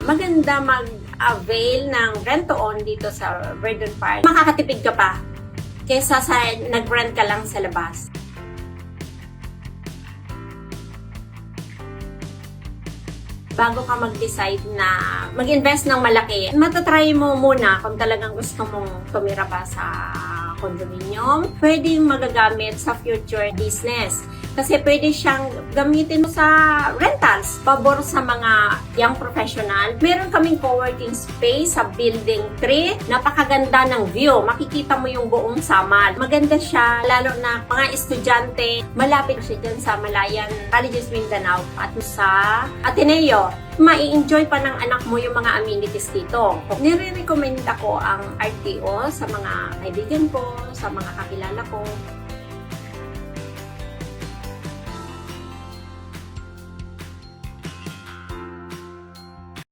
maganda mag-avail ng rent-to-own dito sa Verdun Park. Makakatipid ka pa kesa sa nag-rent ka lang sa labas. Bago ka mag-decide na mag-invest ng malaki, matatry mo muna kung talagang gusto mong tumira pa sa condominium. Pwedeng magagamit sa future business. Kasi pwede siyang gamitin sa rentals. Pabor sa mga young professional. Meron kaming co-working space sa Building 3. Napakaganda ng view. Makikita mo yung buong Samal. Maganda siya, lalo na mga estudyante. Malapit siya dyan sa Malayan, Colleges Mindanao at sa Ateneo. Mai-enjoy pa ng anak mo yung mga amenities dito. Nire-recommend ako ang RTO sa mga kaibigan ko, sa mga kakilala ko.